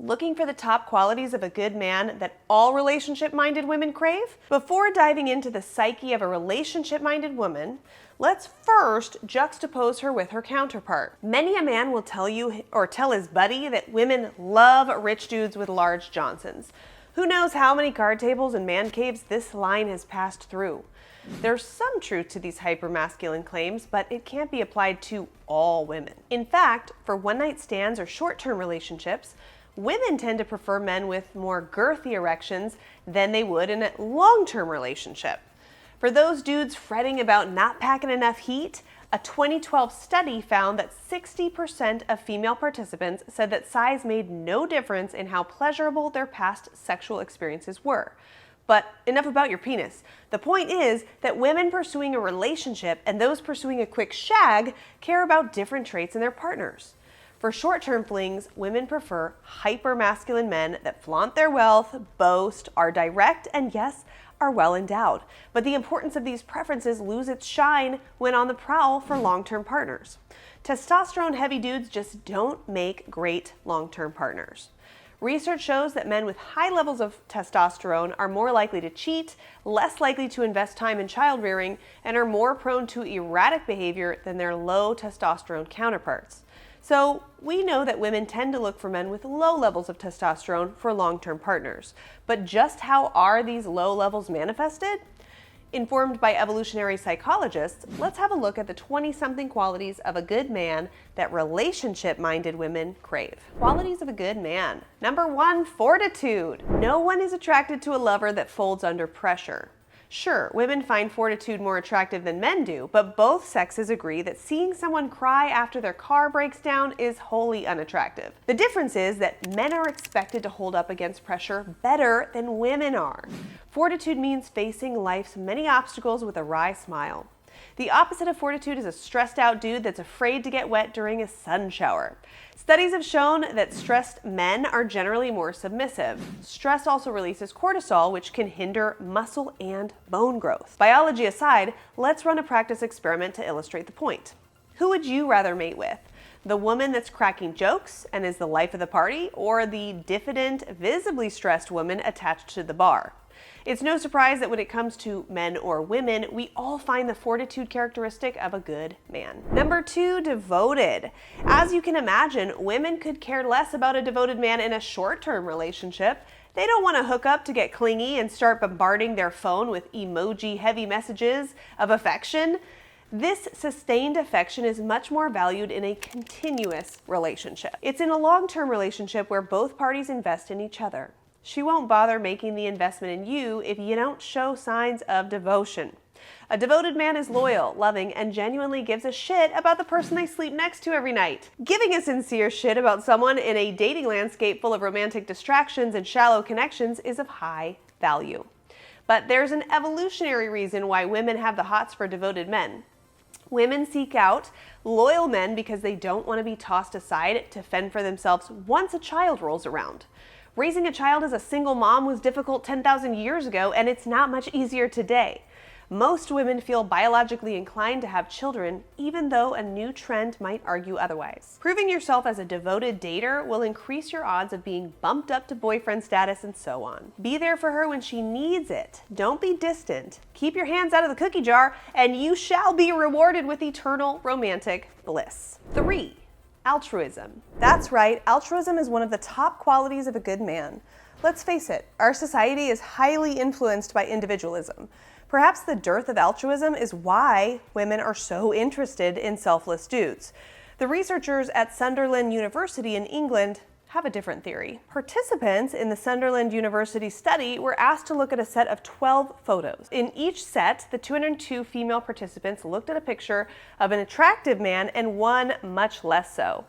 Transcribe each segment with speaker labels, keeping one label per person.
Speaker 1: Looking for the top qualities of a good man that all relationship-minded women crave? Before diving into the psyche of a relationship-minded woman, let's first juxtapose her with her counterpart. Many a man will tell you or tell his buddy that women love rich dudes with large Johnsons. Who knows how many card tables and man caves this line has passed through? There's some truth to these hypermasculine claims, but it can't be applied to all women. In fact, for one-night stands or short-term relationships, women tend to prefer men with more girthy erections than they would in a long-term relationship. For those dudes fretting about not packing enough heat, a 2012 study found that 60% of female participants said that size made no difference in how pleasurable their past sexual experiences were. But enough about your penis. The point is that women pursuing a relationship and those pursuing a quick shag care about different traits in their partners. For short-term flings, women prefer hyper-masculine men that flaunt their wealth, boast, are direct, and yes, are well endowed. But the importance of these preferences lose its shine when on the prowl for long-term partners. Testosterone-heavy dudes just don't make great long-term partners. Research shows that men with high levels of testosterone are more likely to cheat, less likely to invest time in child rearing, and are more prone to erratic behavior than their low testosterone counterparts. So we know that women tend to look for men with low levels of testosterone for long-term partners. But just how are these low levels manifested? Informed by evolutionary psychologists, let's have a look at the 20-something qualities of a good man that relationship-minded women crave. Qualities of a good man. Number 1, fortitude. No one is attracted to a lover that folds under pressure. Sure, women find fortitude more attractive than men do, but both sexes agree that seeing someone cry after their car breaks down is wholly unattractive. The difference is that men are expected to hold up against pressure better than women are. Fortitude means facing life's many obstacles with a wry smile. The opposite of fortitude is a stressed out dude that's afraid to get wet during a sun shower. Studies have shown that stressed men are generally more submissive. Stress also releases cortisol, which can hinder muscle and bone growth. Biology aside, let's run a practice experiment to illustrate the point. Who would you rather mate with? The woman that's cracking jokes and is the life of the party, or the diffident, visibly stressed woman attached to the bar? It's no surprise that when it comes to men or women, we all find the fortitude characteristic of a good man. Number 2, devoted. As you can imagine, women could care less about a devoted man in a short-term relationship. They don't want to hook up to get clingy and start bombarding their phone with emoji-heavy messages of affection. This sustained affection is much more valued in a continuous relationship. It's in a long-term relationship where both parties invest in each other. She won't bother making the investment in you if you don't show signs of devotion. A devoted man is loyal, loving, and genuinely gives a shit about the person they sleep next to every night. Giving a sincere shit about someone in a dating landscape full of romantic distractions and shallow connections is of high value. But there's an evolutionary reason why women have the hots for devoted men. Women seek out loyal men because they don't want to be tossed aside to fend for themselves once a child rolls around. Raising a child as a single mom was difficult 10,000 years ago, and it's not much easier today. Most women feel biologically inclined to have children, even though a new trend might argue otherwise. Proving yourself as a devoted dater will increase your odds of being bumped up to boyfriend status and so on. Be there for her when she needs it. Don't be distant. Keep your hands out of the cookie jar, and you shall be rewarded with eternal romantic bliss. 3. Altruism. That's right, altruism is one of the top qualities of a good man. Let's face it, our society is highly influenced by individualism. Perhaps the dearth of altruism is why women are so interested in selfless dudes. The researchers at Sunderland University in England have a different theory. Participants in the Sunderland University study were asked to look at a set of 12 photos. In each set, the 202 female participants looked at a picture of an attractive man and one much less so.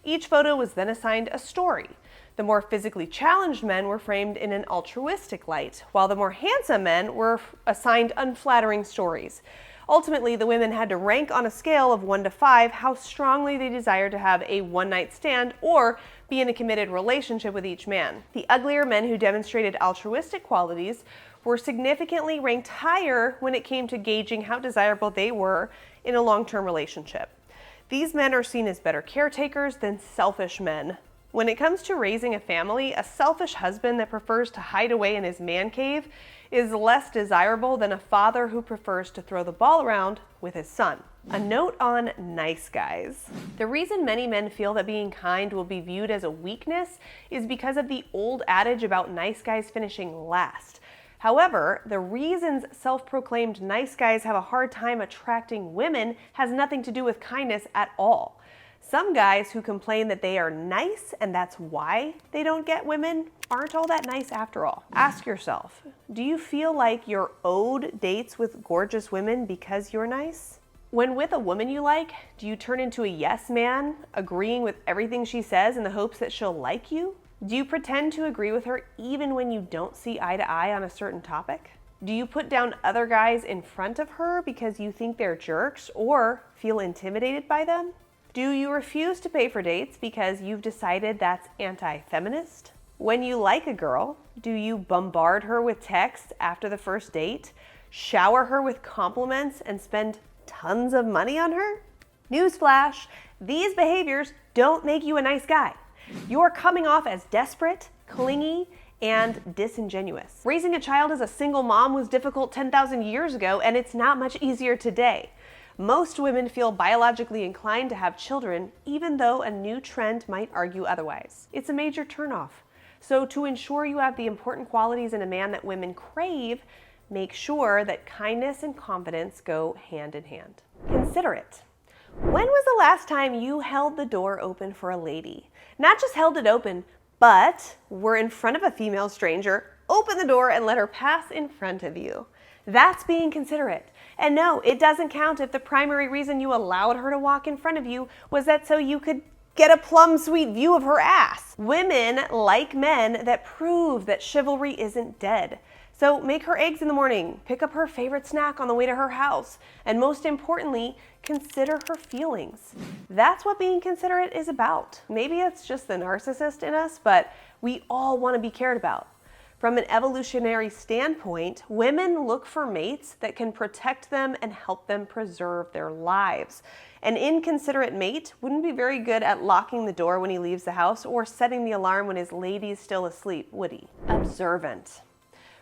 Speaker 1: Each photo was then assigned a story. The more physically challenged men were framed in an altruistic light, while the more handsome men were assigned unflattering stories. Ultimately, the women had to rank on a scale of 1 to 5 how strongly they desired to have a one-night stand or be in a committed relationship with each man. The uglier men who demonstrated altruistic qualities were significantly ranked higher when it came to gauging how desirable they were in a long-term relationship. These men are seen as better caretakers than selfish men, When it comes to raising a family, a selfish husband that prefers to hide away in his man cave is less desirable than a father who prefers to throw the ball around with his son. A note on nice guys. The reason many men feel that being kind will be viewed as a weakness is because of the old adage about nice guys finishing last. However, the reasons self-proclaimed nice guys have a hard time attracting women has nothing to do with kindness at all. Some guys who complain that they are nice and that's why they don't get women aren't all that nice after all. Ask yourself, do you feel like you're owed dates with gorgeous women because you're nice? When with a woman you like, do you turn into a yes man, agreeing with everything she says in the hopes that she'll like you? Do you pretend to agree with her even when you don't see eye to eye on a certain topic? Do you put down other guys in front of her because you think they're jerks or feel intimidated by them? Do you refuse to pay for dates because you've decided that's anti-feminist? When you like a girl, do you bombard her with texts after the first date, shower her with compliments, and spend tons of money on her? Newsflash, these behaviors don't make you a nice guy. You're coming off as desperate, clingy, and disingenuous. Raising a child as a single mom was difficult 10,000 years ago, and it's not much easier today. Most women feel biologically inclined to have children, even though a new trend might argue otherwise. It's a major turnoff. So to ensure you have the important qualities in a man that women crave, make sure that kindness and confidence go hand in hand. Considerate. When was the last time you held the door open for a lady? Not just held it open, but were in front of a female stranger, open the door and let her pass in front of you. That's being considerate. And no, it doesn't count if the primary reason you allowed her to walk in front of you was that so you could get a plum sweet view of her ass. Women like men that prove that chivalry isn't dead. So make her eggs in the morning, pick up her favorite snack on the way to her house, and most importantly, consider her feelings. That's what being considerate is about. Maybe it's just the narcissist in us, but we all want to be cared about. From an evolutionary standpoint, women look for mates that can protect them and help them preserve their lives. An inconsiderate mate wouldn't be very good at locking the door when he leaves the house or setting the alarm when his lady's still asleep, would he? Observant.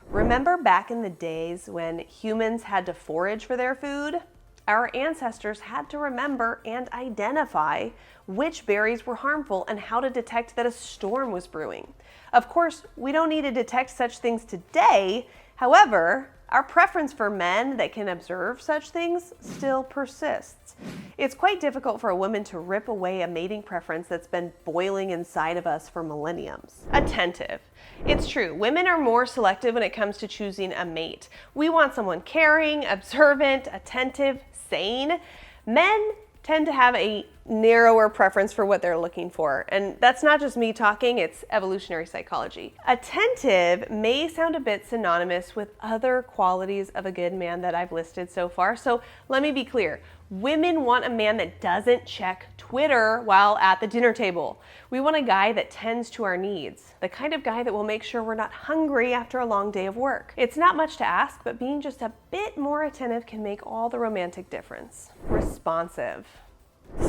Speaker 1: Remember back in the days when humans had to forage for their food? Our ancestors had to remember and identify which berries were harmful and how to detect that a storm was brewing. Of course, we don't need to detect such things today. However, our preference for men that can observe such things still persists. It's quite difficult for a woman to rip away a mating preference that's been boiling inside of us for millenniums. Attentive. It's true, women are more selective when it comes to choosing a mate. We want someone caring, observant, attentive, sane. Men tend to have a narrower preference for what they're looking for. And that's not just me talking, it's evolutionary psychology. Attentive may sound a bit synonymous with other qualities of a good man that I've listed so far. So let me be clear. Women want a man that doesn't check Twitter while at the dinner table. We want a guy that tends to our needs, the kind of guy that will make sure we're not hungry after a long day of work. It's not much to ask, but being just a bit more attentive can make all the romantic difference. Responsive.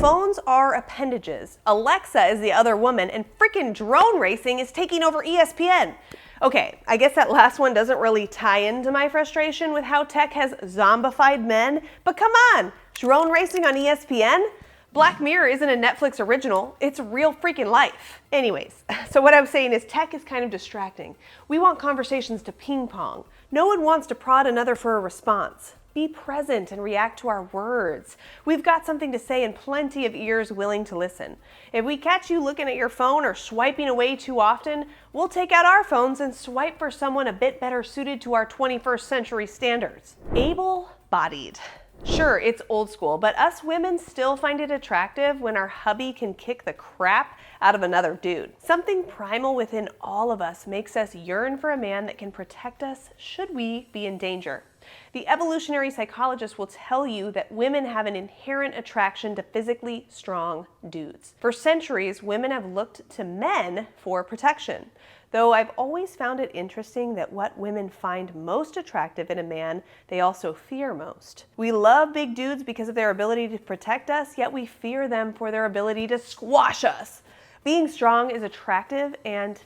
Speaker 1: Phones are appendages. Alexa is the other woman, and freaking drone racing is taking over ESPN. Okay, I guess that last one doesn't really tie into my frustration with how tech has zombified men, but come on, drone racing on ESPN? Black Mirror isn't a Netflix original, it's real freaking life. Anyways, so what I'm saying is tech is kind of distracting. We want conversations to ping pong. No one wants to prod another for a response. Be present and react to our words. We've got something to say and plenty of ears willing to listen. If we catch you looking at your phone or swiping away too often, we'll take out our phones and swipe for someone a bit better suited to our 21st century standards. Able-bodied. Sure, it's old school, but us women still find it attractive when our hubby can kick the crap out of another dude. Something primal within all of us makes us yearn for a man that can protect us should we be in danger. The evolutionary psychologist will tell you that women have an inherent attraction to physically strong dudes. For centuries, women have looked to men for protection. Though I've always found it interesting that what women find most attractive in a man, they also fear most. We love big dudes because of their ability to protect us, yet we fear them for their ability to squash us. Being strong is attractive and,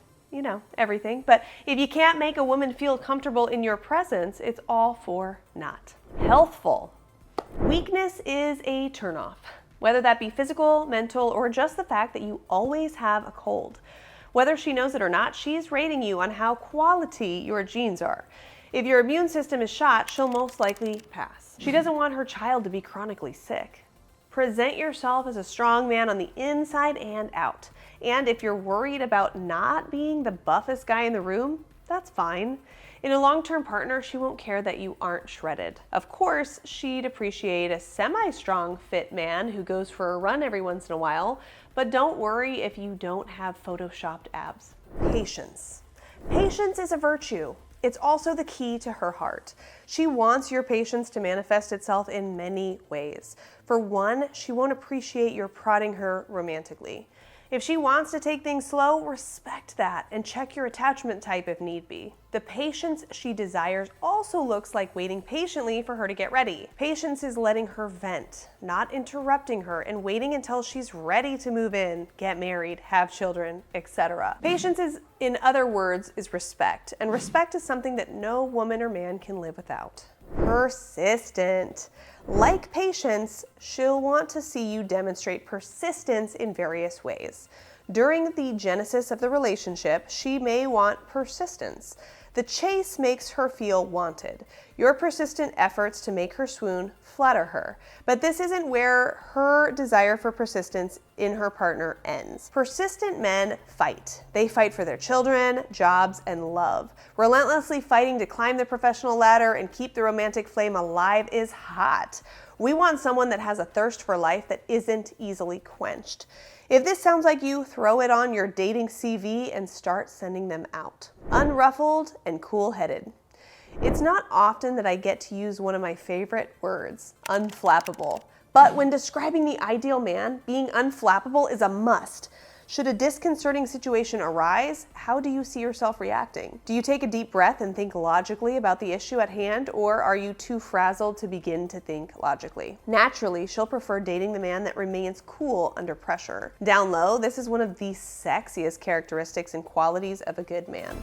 Speaker 1: everything. But if you can't make a woman feel comfortable in your presence, it's all for naught. Healthful. Weakness is a turnoff, whether that be physical, mental, or just the fact that you always have a cold. Whether she knows it or not, she's rating you on how quality your genes are. If your immune system is shot, she'll most likely pass. She doesn't want her child to be chronically sick. Present yourself as a strong man on the inside and out. And if you're worried about not being the buffest guy in the room, that's fine. In a long-term partner, she won't care that you aren't shredded. Of course, she'd appreciate a semi-strong, fit man who goes for a run every once in a while, but don't worry if you don't have photoshopped abs. Patience. Patience is a virtue. It's also the key to her heart. She wants your patience to manifest itself in many ways. For one, she won't appreciate your prodding her romantically. If she wants to take things slow, respect that and check your attachment type if need be. The patience she desires also looks like waiting patiently for her to get ready. Patience is letting her vent, not interrupting her, and waiting until she's ready to move in, get married, have children, etc. Patience is, in other words, is respect, and respect is something that no woman or man can live without. Persistent. Like patience, she'll want to see you demonstrate persistence in various ways. During the genesis of the relationship, she may want persistence. The chase makes her feel wanted. Your persistent efforts to make her swoon flatter her. But this isn't where her desire for persistence in her partner ends. Persistent men fight. They fight for their children, jobs, and love. Relentlessly fighting to climb the professional ladder and keep the romantic flame alive is hot. We want someone that has a thirst for life that isn't easily quenched. If this sounds like you, throw it on your dating CV and start sending them out. Unruffled and cool-headed. It's not often that I get to use one of my favorite words, unflappable. But when describing the ideal man, being unflappable is a must. Should a disconcerting situation arise, how do you see yourself reacting? Do you take a deep breath and think logically about the issue at hand, or are you too frazzled to begin to think logically? Naturally, she'll prefer dating the man that remains cool under pressure. Down low, this is one of the sexiest characteristics and qualities of a good man.